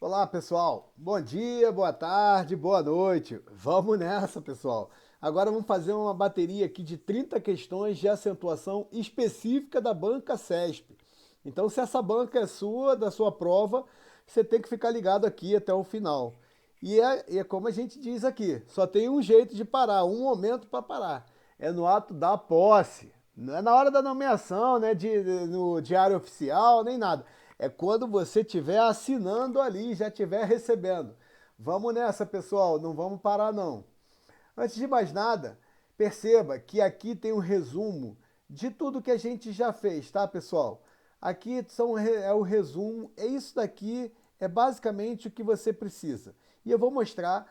Olá, pessoal. Bom dia, boa tarde, boa noite. Vamos nessa, pessoal. Agora vamos fazer uma bateria aqui de 30 questões de acentuação específica da banca CESP. Então, se essa banca é sua, da sua prova, você tem que ficar ligado aqui até o final. E é como a gente diz aqui, só tem um jeito de parar, um momento para parar. É no ato da posse. Não é na hora da nomeação, né, no diário oficial, nem nada. É quando você estiver assinando ali, já estiver recebendo. Vamos nessa, pessoal, não vamos parar não. Antes de mais nada, perceba que aqui tem um resumo de tudo que a gente já fez, tá, pessoal? Aqui é o resumo, é isso daqui, é basicamente o que você precisa. E eu vou mostrar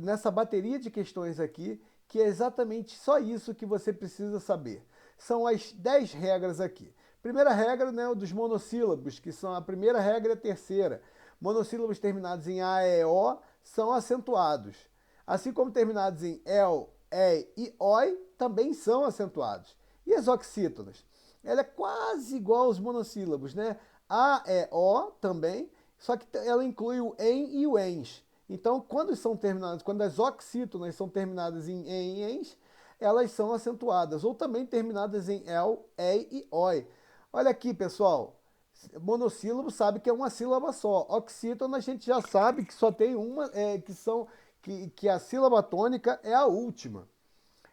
nessa bateria de questões aqui que é exatamente só isso que você precisa saber. São as 10 regras aqui. Primeira regra, né, dos monossílabos, que são a primeira regra e a terceira. Monossílabos terminados em A, E, O são acentuados. Assim como terminados em el, e oi também são acentuados. E as oxítonas? Ela é quase igual aos monossílabos, né? A, E, O também, só que ela inclui o em e o ens. Então, quando as oxítonas são terminadas em e ens, elas são acentuadas, ou também terminadas em el, e oi. Olha aqui, pessoal. Monossílabo sabe que é uma sílaba só. Oxítona a gente já sabe que só tem uma, que a sílaba tônica é a última.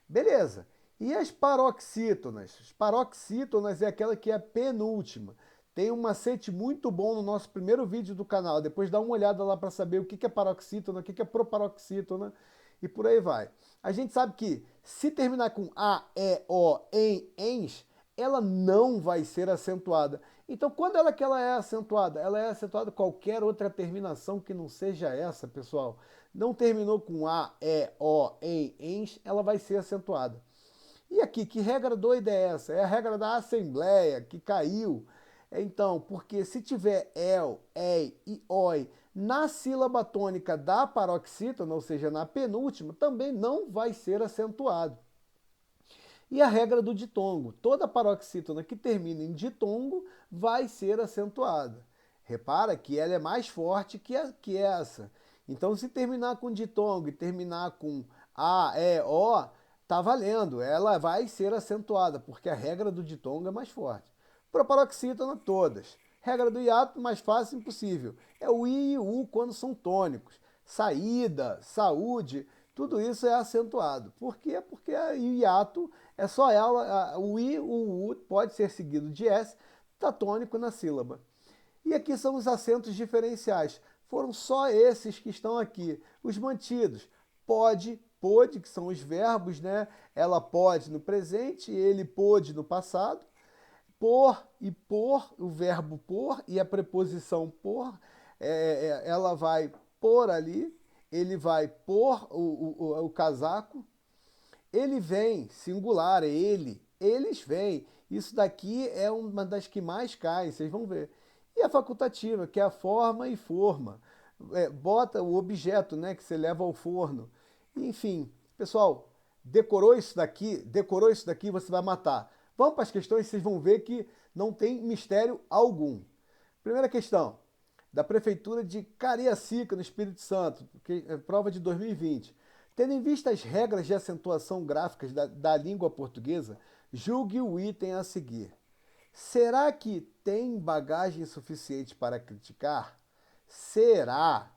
Beleza. E as paroxítonas? As paroxítonas é aquela que é a penúltima. Tem um macete muito bom no nosso primeiro vídeo do canal. Depois dá uma olhada lá para saber o que é paroxítona, o que é proparoxítona e por aí vai. A gente sabe que se terminar com A, E, O, em, ens, ela não vai ser acentuada. Então, quando ela que ela é acentuada? Ela é acentuada qualquer outra terminação que não seja essa, pessoal. Não terminou com A, E, O, em, ens, ela vai ser acentuada. E aqui, que regra doida é essa? É a regra da Assembleia, que caiu. Então, porque se tiver el, e oi na sílaba tônica da paroxítona, ou seja, na penúltima, também não vai ser acentuado. E a regra do ditongo. Toda paroxítona que termina em ditongo vai ser acentuada. Repara que ela é mais forte que essa. Então, se terminar com ditongo e terminar com A, E, O, tá valendo. Ela vai ser acentuada, porque a regra do ditongo é mais forte. Proparoxítona, todas. Regra do hiato, mais fácil impossível. É o I e o U quando são tônicos. Saída, saúde, tudo isso é acentuado. Por quê? Porque o hiato é só ela, o I, o U pode ser seguido de S, está tônico na sílaba. E aqui são os acentos diferenciais. Foram só esses que estão aqui. Os mantidos. Pode, pôde, que são os verbos, né? Ela pode no presente, ele pôde no passado. Por e por, o verbo por e a preposição por, ela vai por ali, ele vai por o casaco, ele vem, singular, é ele, eles vêm. Isso daqui é uma das que mais cai, vocês vão ver. E a facultativa, que é a forma e forma. Bota o objeto, né, que você leva ao forno. Enfim, pessoal, decorou isso daqui, você vai matar. Vamos para as questões, vocês vão ver que não tem mistério algum. Primeira questão, da Prefeitura de Cariacica, no Espírito Santo, prova de 2020. Tendo em vista as regras de acentuação gráficas da língua portuguesa, julgue o item a seguir. Será que tem bagagem suficiente para criticar? Será?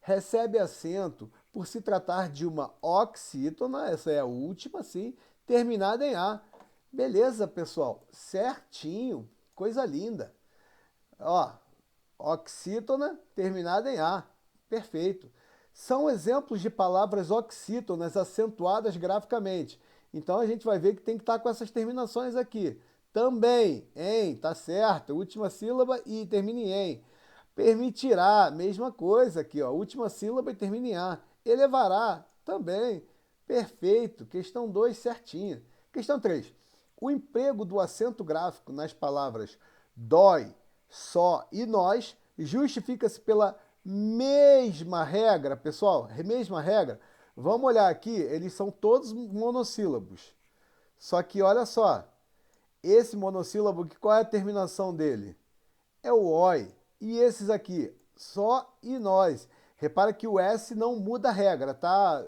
Recebe acento por se tratar de uma oxítona, essa é a última, sim, terminada em A. Beleza, pessoal? Certinho, coisa linda. Ó, oxítona terminada em A. Perfeito. São exemplos de palavras oxítonas acentuadas graficamente. Então a gente vai ver que tem que estar com essas terminações aqui. Também, em, tá certo. Última sílaba e termina em em. Permitirá, mesma coisa aqui, ó. Última sílaba e termina em A. Elevará, também. Perfeito. Questão 2, certinha. Questão 3. O emprego do acento gráfico nas palavras dói, só e nós justifica-se pela mesma regra, pessoal, mesma regra. Vamos olhar aqui, eles são todos monossílabos. Só que olha só, esse monossílabo, qual é a terminação dele? É o oi. E esses aqui só e nós. Repara que o S não muda a regra, tá?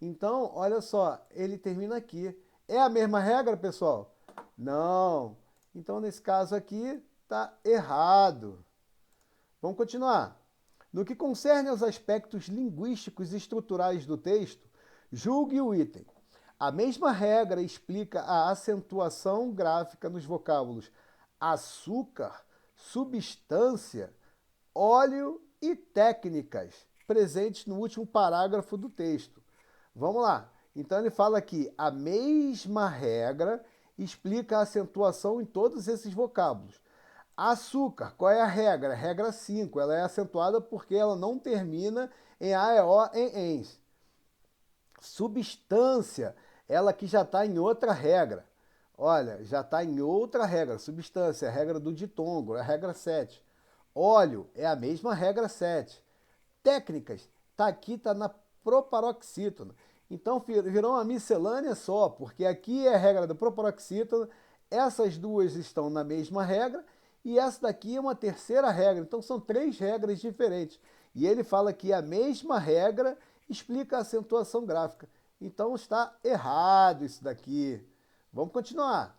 Então, olha só, ele termina aqui. É a mesma regra, pessoal? Não. Então, nesse caso aqui, tá errado. Vamos continuar. No que concerne aos aspectos linguísticos e estruturais do texto, julgue o item. A mesma regra explica a acentuação gráfica nos vocábulos açúcar, substância, óleo e técnicas, presentes no último parágrafo do texto. Vamos lá. Então ele fala aqui, a mesma regra explica a acentuação em todos esses vocábulos. Açúcar, qual é a regra? Regra 5, ela é acentuada porque ela não termina em A, E, O, em ENS. Substância, ela que já está em outra regra. Olha, já está em outra regra. Substância, a regra do ditongo, é a regra 7. Óleo, é a mesma regra 7. Técnicas, está aqui, está na proparoxítona. Então virou uma miscelânea só, porque aqui é a regra do proparoxítona, essas duas estão na mesma regra, e essa daqui é uma terceira regra. Então são 3 regras diferentes. E ele fala que a mesma regra explica a acentuação gráfica. Então está errado isso daqui. Vamos continuar.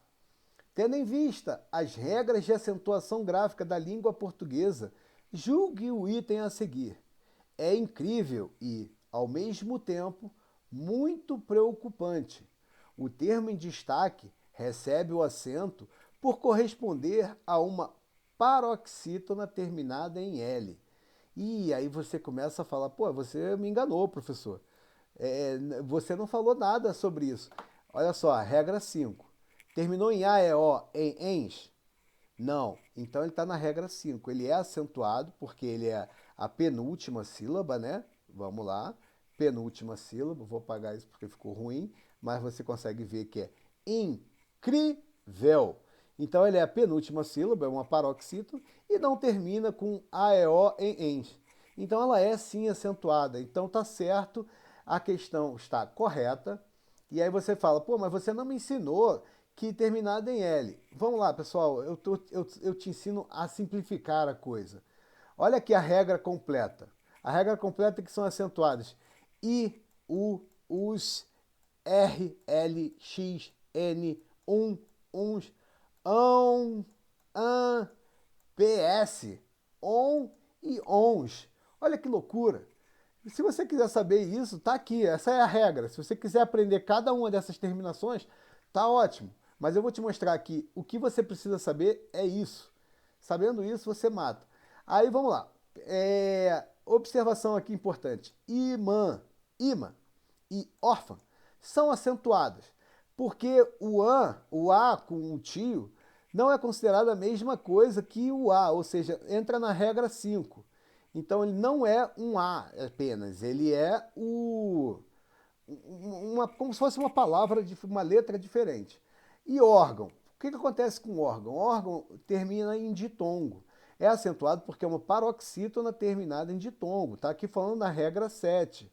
Tendo em vista as regras de acentuação gráfica da língua portuguesa, julgue o item a seguir. É incrível e, ao mesmo tempo, muito preocupante. O termo em destaque recebe o acento por corresponder a uma paroxítona terminada em L. E aí você começa a falar, pô, você me enganou, professor. Você não falou nada sobre isso. Olha só, regra 5. Terminou em A, E, O, em ENS? Não. Então ele está na regra 5. Ele é acentuado porque ele é a penúltima sílaba, né? Vamos lá. Penúltima sílaba. Vou apagar isso porque ficou ruim. Mas você consegue ver que é incrível. Então ele é a penúltima sílaba, é uma paroxítona, e não termina com A, E, O em ENS. Então ela é sim acentuada. Então tá certo, a questão está correta. E aí você fala, pô, mas você não me ensinou que terminada em L. Vamos lá, pessoal, eu te ensino a simplificar a coisa. Olha aqui a regra completa. A regra completa é que são acentuadas I, U, US, R, L, X, N, uns, an, PS, on e ons. Olha que loucura. Se você quiser saber isso, tá aqui. Essa é a regra. Se você quiser aprender cada uma dessas terminações, tá ótimo. Mas eu vou te mostrar aqui. O que você precisa saber é isso. Sabendo isso, você mata. Aí vamos lá. Observação aqui importante. Imã e órfã são acentuadas. Porque o A com o tio, não é considerado a mesma coisa que o A, ou seja, entra na regra 5. Então ele não é um A apenas, ele é como se fosse uma palavra, uma letra diferente. E órgão. O que acontece com órgão? O órgão termina em ditongo. É acentuado porque é uma paroxítona terminada em ditongo. Está aqui falando na regra 7.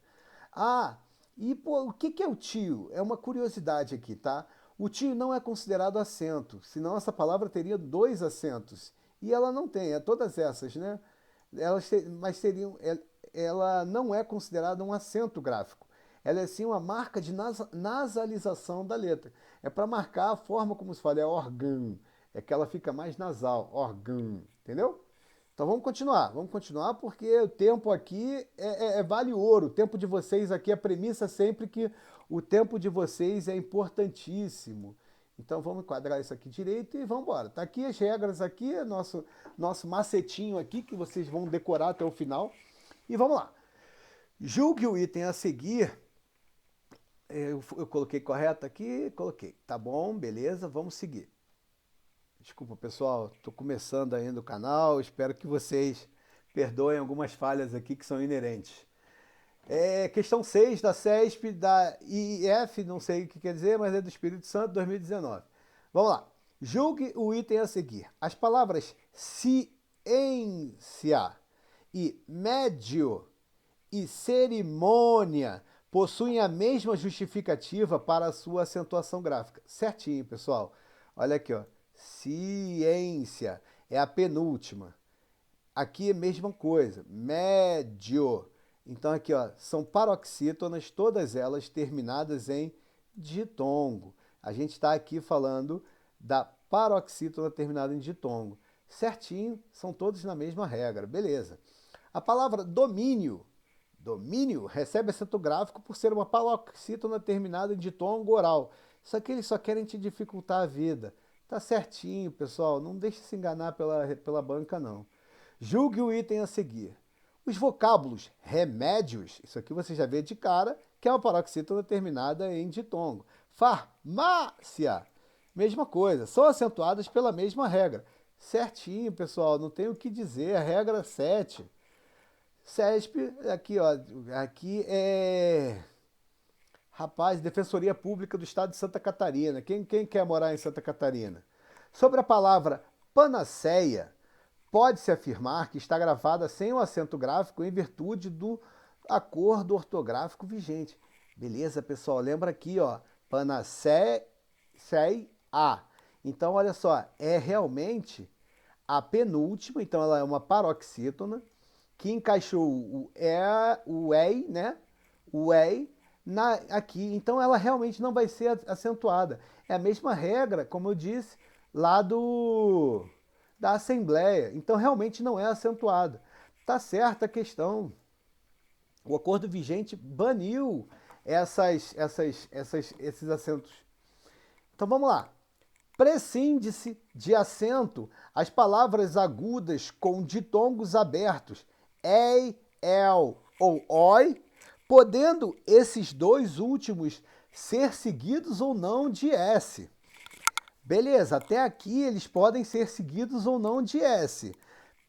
Ah, e pô, o que é o tio? É uma curiosidade aqui, tá? O tio não é considerado acento, senão essa palavra teria 2 acentos. E ela não tem, é todas essas, né? Mas ela não é considerada um acento gráfico. Ela é sim uma marca de nasalização da letra. É para marcar a forma como se fala, é órgão. É que ela fica mais nasal, órgão, entendeu? Então vamos continuar porque o tempo aqui vale ouro. O tempo de vocês aqui, a premissa é sempre que o tempo de vocês é importantíssimo. Então vamos enquadrar isso aqui direito e vamos embora. Tá aqui as regras aqui, nosso macetinho aqui que vocês vão decorar até o final. E vamos lá. Julgue o item a seguir. Eu coloquei correto aqui, coloquei. Tá bom, beleza, vamos seguir. Desculpa, pessoal, estou começando ainda o canal, espero que vocês perdoem algumas falhas aqui que são inerentes. Questão 6 da CESP, da IF, não sei o que quer dizer, mas é do Espírito Santo, 2019. Vamos lá. Julgue o item a seguir. As palavras ciência e médio e cerimônia possuem a mesma justificativa para a sua acentuação gráfica. Certinho, pessoal. Olha aqui, ó. Ciência é a penúltima. Aqui é a mesma coisa, médio. Então aqui, ó, são paroxítonas, todas elas terminadas em ditongo. A gente está aqui falando da paroxítona terminada em ditongo. Certinho, são todos na mesma regra, beleza. A palavra domínio, domínio recebe acento gráfico por ser uma paroxítona terminada em ditongo oral. Isso aqui eles só querem te dificultar a vida. Tá certinho, pessoal, não deixe se enganar pela banca, não. Julgue o item a seguir. Os vocábulos remédios, isso aqui você já vê de cara, que é uma paroxítona terminada em ditongo. Farmácia, mesma coisa, são acentuadas pela mesma regra. Certinho, pessoal, não tem o que dizer, a regra 7. CESP, aqui, ó, aqui é... Rapaz, Defensoria Pública do Estado de Santa Catarina. Quem quer morar em Santa Catarina? Sobre a palavra panaceia, pode-se afirmar que está gravada sem o acento gráfico em virtude do acordo ortográfico vigente. Beleza, pessoal? Lembra aqui, ó, panaceia. Então, olha só, é realmente a penúltima, então ela é uma paroxítona, que encaixou o EI, né? O EI aqui. Então ela realmente não vai ser acentuada. É a mesma regra, como eu disse, lá da Assembleia. Então realmente não é acentuada. Tá certa a questão. O acordo vigente baniu esses acentos. Então vamos lá. Prescinde-se de acento as palavras agudas com ditongos abertos, ei, el ou oi, podendo esses dois últimos ser seguidos ou não de S. Beleza, até aqui eles podem ser seguidos ou não de S.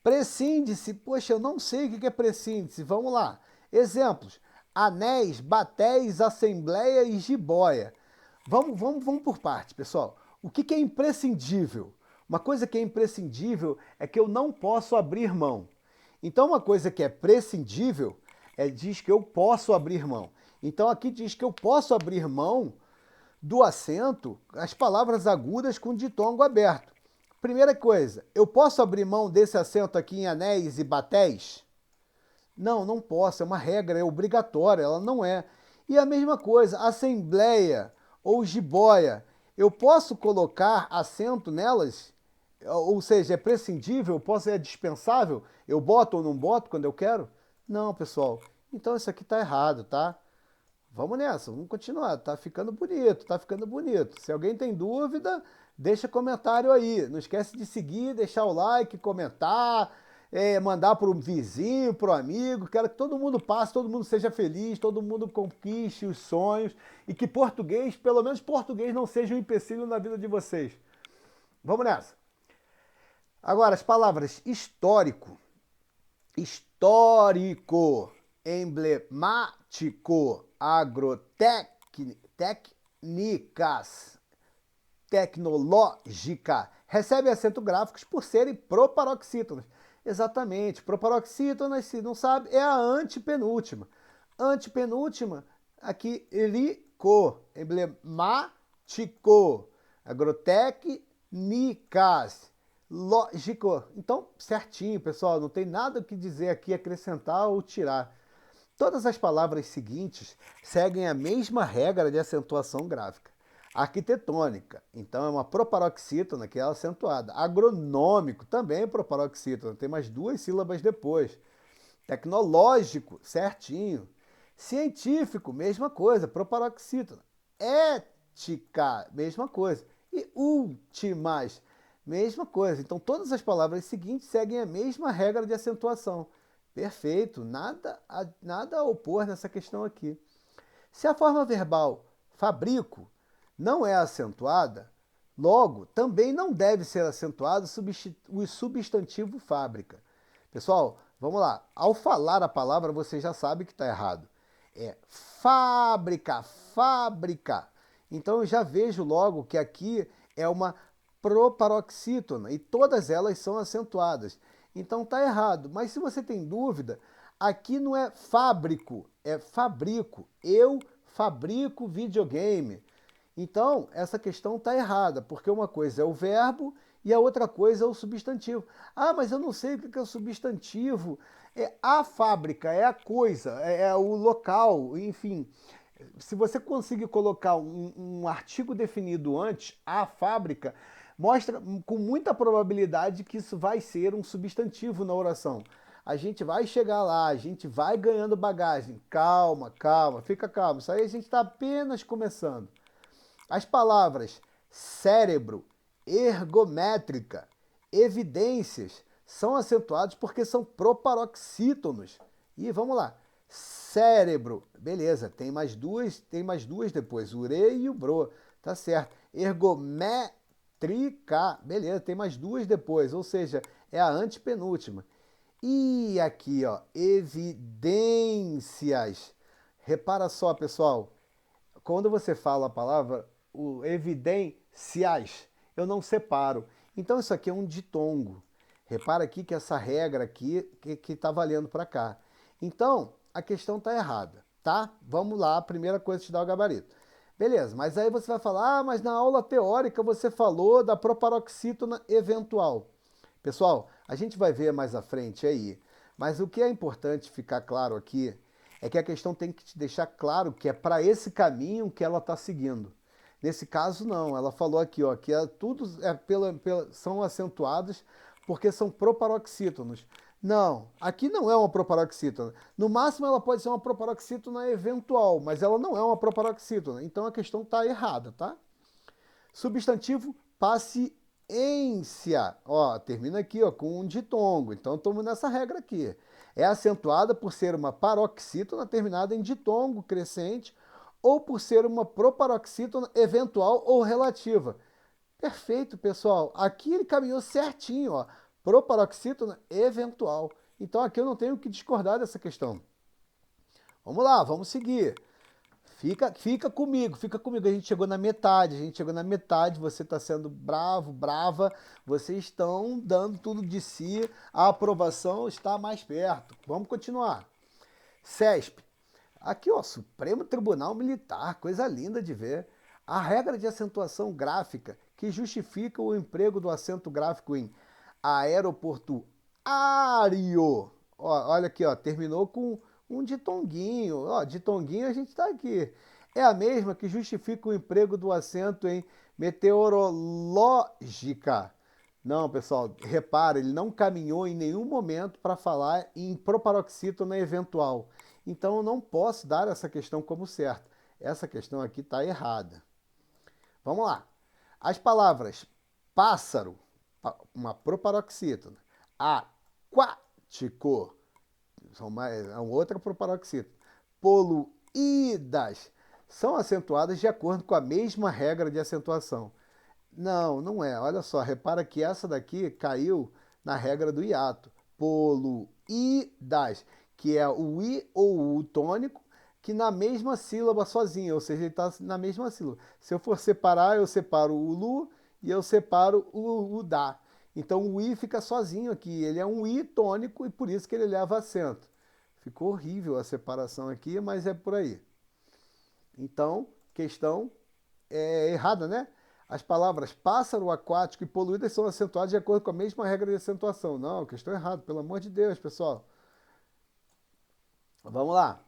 Prescinde-se, poxa, eu não sei o que é prescinde-se, vamos lá. Exemplos, anéis, batéis, assembleia e jiboia. Vamos por parte, pessoal. O que é imprescindível? Uma coisa que é imprescindível é que eu não posso abrir mão. Então, uma coisa que é prescindível diz que eu posso abrir mão. Então, aqui diz que eu posso abrir mão do acento, as palavras agudas com ditongo aberto. Primeira coisa, eu posso abrir mão desse acento aqui em anéis e batéis? Não, não posso, é uma regra, é obrigatória, ela não é. E a mesma coisa, assembleia ou jiboia, eu posso colocar acento nelas? Ou seja, é prescindível, é dispensável? Eu boto ou não boto quando eu quero? Não, pessoal. Então isso aqui tá errado, tá? Vamos nessa, vamos continuar. Tá ficando bonito, tá ficando bonito. Se alguém tem dúvida, deixa comentário aí. Não esquece de seguir, deixar o like, comentar, mandar para o vizinho, para o amigo. Quero que todo mundo passe, todo mundo seja feliz, todo mundo conquiste os sonhos e que português, pelo menos português, não seja um empecilho na vida de vocês. Vamos nessa. Agora, as palavras histórico, emblemático, agrotécnicas, tecnológica, recebem acento gráficos por serem proparoxítonas. Exatamente, proparoxítonas, se não sabe, é a antepenúltima. Antepenúltima, aqui, emblemático, agrotécnicas, lógico. Então, certinho, pessoal, não tem nada o que dizer aqui, acrescentar ou tirar. Todas as palavras seguintes seguem a mesma regra de acentuação gráfica. Arquitetônica, então é uma proparoxítona que é acentuada. Agronômico, também é proparoxítona, tem mais duas sílabas depois. Tecnológico, certinho. Científico, mesma coisa, proparoxítona. Ética, mesma coisa. E últimas, mesma coisa. Então todas as palavras seguintes seguem a mesma regra de acentuação. Perfeito, nada a opor nessa questão aqui. Se a forma verbal fabrico não é acentuada, logo também não deve ser acentuado o substantivo fábrica. Pessoal, vamos lá. Ao falar a palavra, você já sabe que está errado. É fábrica, fábrica. Então eu já vejo logo que aqui é uma proparoxítona e todas elas são acentuadas. Então tá errado. Mas se você tem dúvida, aqui não é fábrico, é fabrico. Eu fabrico videogame. Então, essa questão está errada, porque uma coisa é o verbo E a outra coisa é o substantivo. Ah, mas eu não sei o que é o substantivo. É a fábrica, é a coisa, é o local, enfim. Se você conseguir colocar um artigo definido antes, a fábrica, mostra com muita probabilidade que isso vai ser um substantivo na oração. A gente vai chegar lá, a gente vai ganhando bagagem. Calma, calma, fica calmo. Isso aí a gente está apenas começando. As palavras cérebro, ergométrica, evidências são acentuados porque são proparoxítonos. E vamos lá. Cérebro, beleza, tem mais duas depois, o re e o bro, tá certo. Ergométrica, beleza, tem mais duas depois, ou seja, é a antepenúltima. E aqui, ó, evidências. Repara só, pessoal, quando você fala a palavra o evidenciais, eu não separo. Então isso aqui é um ditongo. Repara aqui que essa regra aqui que está valendo para cá. Então, a questão está errada, tá? Vamos lá, a primeira coisa é te dar o gabarito. Beleza, mas aí você vai falar, mas na aula teórica você falou da proparoxítona eventual. Pessoal, a gente vai ver mais à frente aí, mas o que é importante ficar claro aqui é que a questão tem que te deixar claro que é para esse caminho que ela está seguindo. Nesse caso, não. Ela falou aqui, ó, que tudo são acentuados porque são proparoxítonos. Não, aqui não é uma proparoxítona. No máximo, ela pode ser uma proparoxítona eventual, mas ela não é uma proparoxítona. Então a questão está errada, tá? Substantivo paciência. Ó, termina aqui, ó, com um ditongo. Então estamos nessa regra aqui. É acentuada por ser uma paroxítona terminada em ditongo crescente ou por ser uma proparoxítona eventual ou relativa. Perfeito, pessoal. Aqui ele caminhou certinho, ó. Proparoxítona eventual. Então aqui eu não tenho que discordar dessa questão. Vamos lá, vamos seguir. Fica comigo, fica comigo. A gente chegou na metade, você está sendo bravo, brava, vocês estão dando tudo de si, a aprovação está mais perto. Vamos continuar. CESP. Aqui, ó, Supremo Tribunal Militar, coisa linda de ver. A regra de acentuação gráfica que justifica o emprego do acento gráfico em aeroportuário. Ó, olha aqui, ó, terminou com um ditonguinho. Ó, ditonguinho a gente está aqui. É a mesma que justifica o emprego do acento em meteorológica. Não, pessoal, repara, ele não caminhou em nenhum momento para falar em proparoxítona eventual. Então eu não posso dar essa questão como certa. Essa questão aqui está errada. Vamos lá. As palavras pássaro, uma proparoxítona, aquático, é outra proparoxítona, poluídas, são acentuadas de acordo com a mesma regra de acentuação. Não, não é. Olha só, repara que essa daqui caiu na regra do hiato. Poluídas, que é o i ou o U tônico, que na mesma sílaba sozinho, ou seja, ele está na mesma sílaba. Se eu for separar, eu separo o lu e eu separo o da. Então o i fica sozinho aqui, ele é um i tônico e por isso que ele leva acento. Ficou horrível a separação aqui, mas é por aí. Então, questão errada, né? As palavras pássaro, aquático e poluídas são acentuadas de acordo com a mesma regra de acentuação. Não, questão errada, pelo amor de Deus, pessoal. Vamos lá.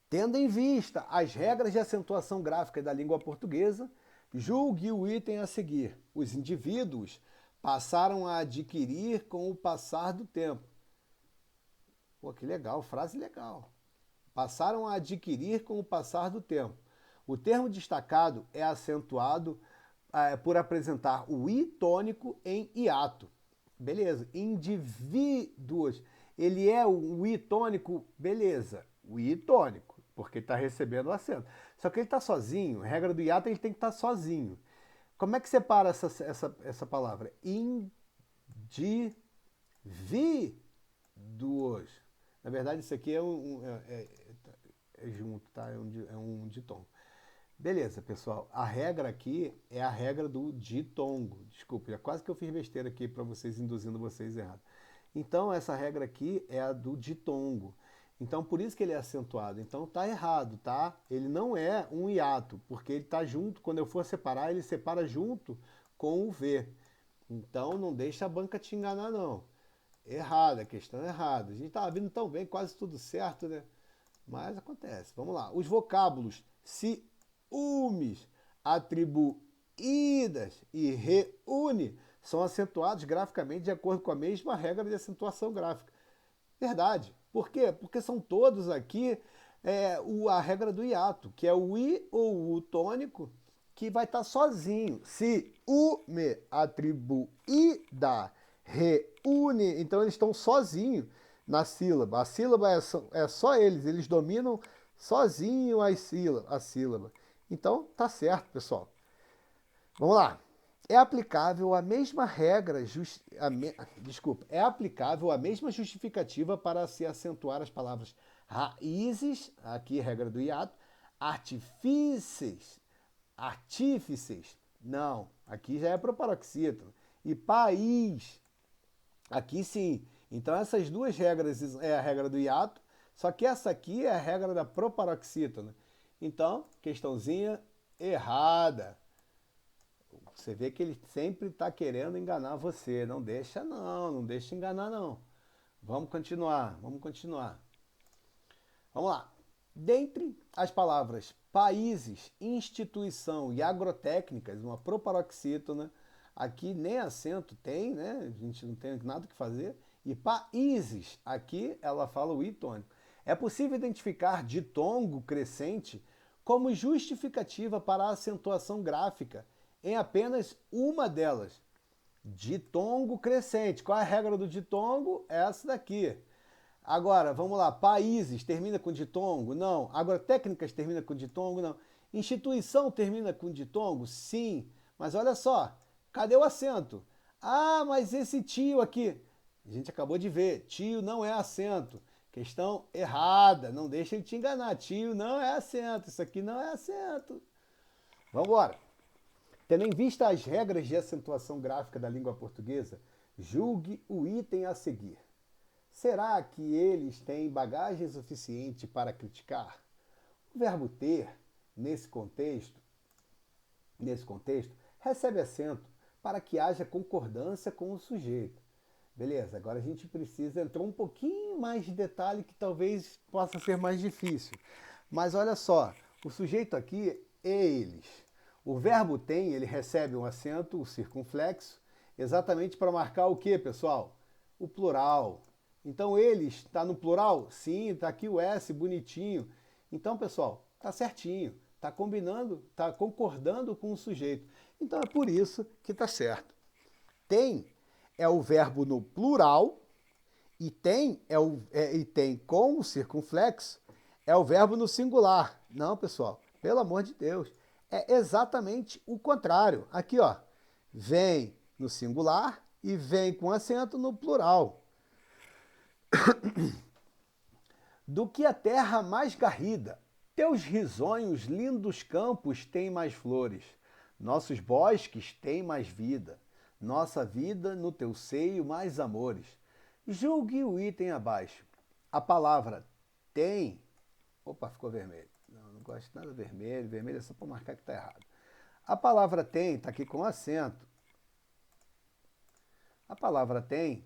Tendo em vista as regras de acentuação gráfica da língua portuguesa, julgue o item a seguir. Os indivíduos passaram a adquirir com o passar do tempo. Pô, que legal, frase legal. Passaram a adquirir com o passar do tempo. O termo destacado é acentuado por apresentar o i tônico em hiato. Beleza. Indivíduos. Ele é o i tônico, beleza. O i tônico, porque está recebendo o acento. Só que ele está sozinho. A regra do hiato, ele tem que estar sozinho. Como é que separa essa palavra? Indivíduos. Na verdade, isso aqui é junto, tá? É um ditongo. Beleza, pessoal. A regra aqui é a regra do ditongo. Desculpe, quase que eu fiz besteira aqui para vocês, induzindo vocês errado. Então, essa regra aqui é a do ditongo. Então, por isso que ele é acentuado. Então, tá errado, tá? Ele não é um hiato, porque ele tá junto. Quando eu for separar, ele separa junto com o V. Então não deixa a banca te enganar, não. Errada, a questão é errada. A gente estava vindo tão bem, quase tudo certo, né? Mas acontece. Vamos lá. Os vocábulos ciúmes, atribuídas e reúne são acentuados graficamente de acordo com a mesma regra de acentuação gráfica. Verdade. Por quê? Porque são todos aqui a regra do hiato, que é o I ou o U tônico, que vai estar sozinho. Se U me atribuída reúne, então eles estão sozinhos na sílaba. A sílaba é só eles dominam sozinho a sílaba. Então tá certo, pessoal. Vamos lá. É aplicável a mesma regra, é aplicável a mesma justificativa para se acentuar as palavras raízes, aqui regra do hiato, artífices, não, aqui já é proparoxítono, e país, aqui sim. Então essas duas regras é a regra do hiato, só que essa aqui é a regra da proparoxítona. Então, questãozinha errada. Você vê que ele sempre está querendo enganar você. Não deixa não, não deixa enganar não. Vamos continuar, vamos continuar. Vamos lá. Dentre as palavras países, instituição e agrotécnicas, uma proparoxítona, aqui nem acento tem, né? A gente não tem nada que fazer. E países, aqui ela fala o I tônico. É possível identificar ditongo crescente como justificativa para a acentuação gráfica em apenas uma delas. Ditongo crescente. Qual é a regra do ditongo? Essa daqui. Agora, vamos lá. Países termina com ditongo? Não. Agrotécnicas termina com ditongo? Não. Instituição termina com ditongo? Sim. Mas olha só, cadê o acento? Ah, mas esse tio aqui. A gente acabou de ver. Tio não é acento. Questão errada. Não deixa ele te enganar. Tio não é acento. Isso aqui não é acento. Vamos embora. Tendo em vista as regras de acentuação gráfica da língua portuguesa, julgue o item a seguir. Será que eles têm bagagem suficiente para criticar? O verbo ter, nesse contexto, recebe acento para que haja concordância com o sujeito. Beleza, agora a gente precisa entrar um pouquinho mais de detalhe que talvez possa ser mais difícil. Mas olha só, o sujeito aqui é eles. O verbo tem, ele recebe um acento, o circunflexo, exatamente para marcar o que, pessoal? O plural. Então eles, está no plural? Sim, está aqui o S, bonitinho. Então, pessoal, está certinho, está combinando, está concordando com o sujeito. Então é por isso que está certo. Tem é o verbo no plural e tem com o circunflexo é o verbo no singular. Não, pessoal, pelo amor de Deus. É exatamente o contrário. Aqui, ó, vem no singular e vem com acento no plural. Do que a terra mais garrida, teus risonhos lindos campos têm mais flores, nossos bosques têm mais vida, nossa vida no teu seio mais amores. Julgue o item abaixo. A palavra tem. Opa, ficou vermelho. Não gosto de nada vermelho. Vermelho é só para marcar que está errado. A palavra tem está aqui com acento. A palavra tem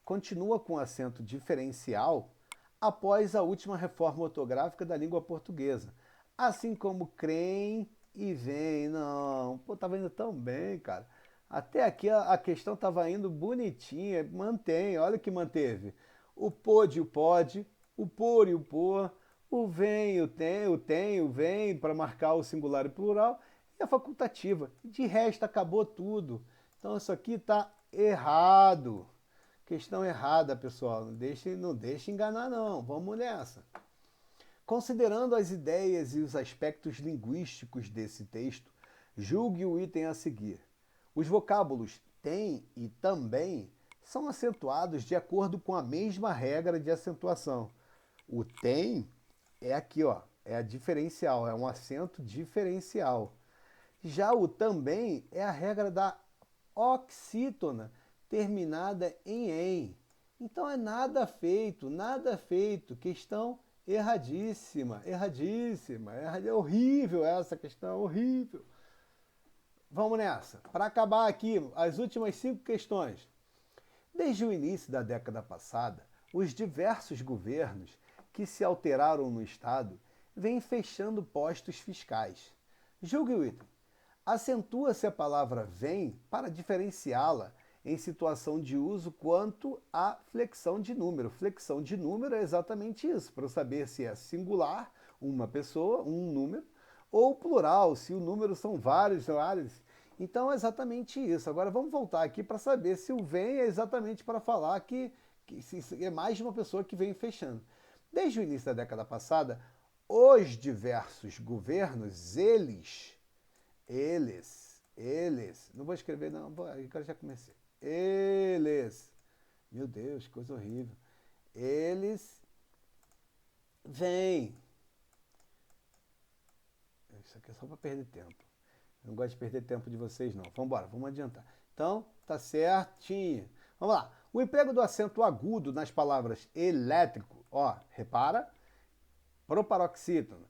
continua com acento diferencial após a última reforma ortográfica da língua portuguesa. Assim como crem e vem. Não, pô, tava indo tão bem, cara. Até aqui a questão estava indo bonitinha, mantém, olha o que manteve. O pôde e o pode, o por e o por, o vem, o tem, o vem, para marcar o singular e plural, e a facultativa. De resto, acabou tudo. Então isso aqui está errado. Questão errada, pessoal. Não deixe enganar, não. Vamos nessa. Considerando as ideias e os aspectos linguísticos desse texto, julgue o item a seguir. Os vocábulos tem e também são acentuados de acordo com a mesma regra de acentuação. O tem é aqui, ó, é a diferencial, é um acento diferencial. Já o também é a regra da oxítona, terminada em em. Então é nada feito, nada feito. Questão erradíssima, erradíssima. É horrível essa questão, horrível. Vamos nessa. Para acabar aqui, as últimas 5 questões. Desde o início da década passada, os diversos governos que se alteraram no Estado vêm fechando postos fiscais. Julgue o item. Acentua-se a palavra vem para diferenciá-la em situação de uso quanto à flexão de número. Flexão de número é exatamente isso, para eu saber se é singular, uma pessoa, um número, ou plural, se o número são vários. Então é exatamente isso. Agora vamos voltar aqui para saber se o vem é exatamente para falar que é mais de uma pessoa que vem fechando. Desde o início da década passada, os diversos governos, eles, não vou escrever não, agora já comecei. Eles, meu Deus, coisa horrível. Eles vêm. Isso aqui é só para perder tempo. Eu não gosto de perder tempo de vocês, não. Vamos embora, vamos adiantar. Então, tá certinho. Vamos lá. O emprego do acento agudo nas palavras elétrico, ó, repara, proparoxítona,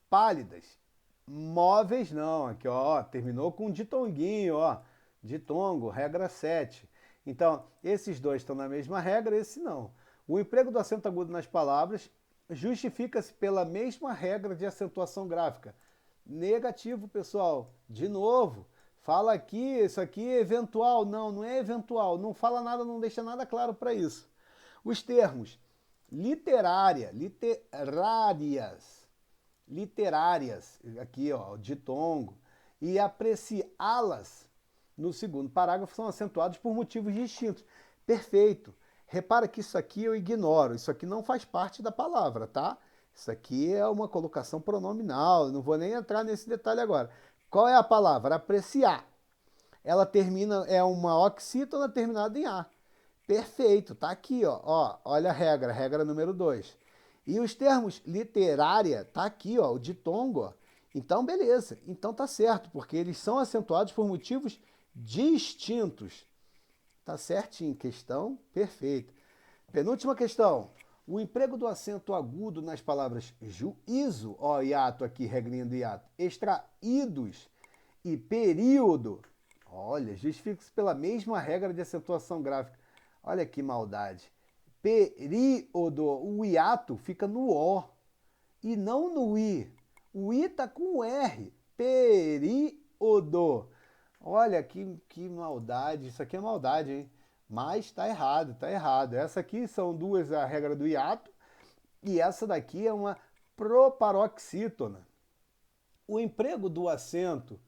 pálidas, móveis não, aqui ó, terminou com ditonguinho, ó, ditongo, regra 7. Então, esses dois estão na mesma regra, esse não. O emprego do acento agudo nas palavras justifica-se pela mesma regra de acentuação gráfica. Negativo, pessoal. De novo, fala aqui, isso aqui é eventual. Não, não é eventual. Não fala nada, não deixa nada claro para isso. Os termos literárias, aqui ó, ditongo, e apreciá-las no segundo parágrafo são acentuados por motivos distintos. Perfeito. Repara que isso aqui eu ignoro, isso aqui não faz parte da palavra, tá? Isso aqui é uma colocação pronominal, não vou nem entrar nesse detalhe agora. Qual é a palavra? Apreciar. Ela termina, é uma oxítona terminada em A. Perfeito, tá aqui, ó, olha a regra número 2. E os termos literária, tá aqui, ó, o ditongo, ó. Então, beleza, então tá certo, porque eles são acentuados por motivos distintos. Tá certinho, questão perfeita. Penúltima questão. O emprego do acento agudo nas palavras juízo, ó, hiato aqui, regrinha do hiato, extraídos e período, olha, justifica-se pela mesma regra de acentuação gráfica. Olha que maldade. Período, o hiato fica no O e não no I. O I tá com R. Período. Olha que maldade. Isso aqui é maldade, hein? Mas tá errado, tá errado. Essa aqui são duas, a regra do hiato, e essa daqui é uma proparoxítona. O emprego do acento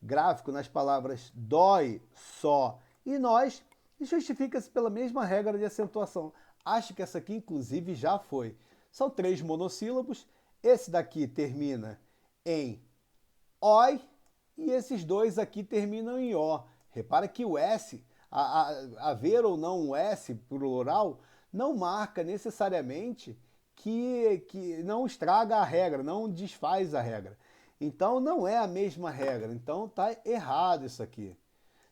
gráfico nas palavras dói, só e nós justifica-se pela mesma regra de acentuação. Acho que essa aqui, inclusive, já foi. São 3 monossílabos. Esse daqui termina em oi e esses dois aqui terminam em o. Repara que o S, haver ou não um S plural, não marca necessariamente que não estraga a regra, não desfaz a regra. Então não é a mesma regra. Então tá errado isso aqui.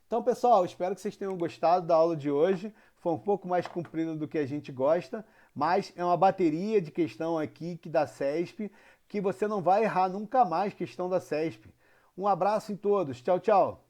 Então, pessoal, espero que vocês tenham gostado da aula de hoje. Foi um pouco mais comprida do que a gente gosta, mas é uma bateria de questão aqui que da CESP, que você não vai errar nunca mais questão da CESP. Um abraço em todos. Tchau, tchau.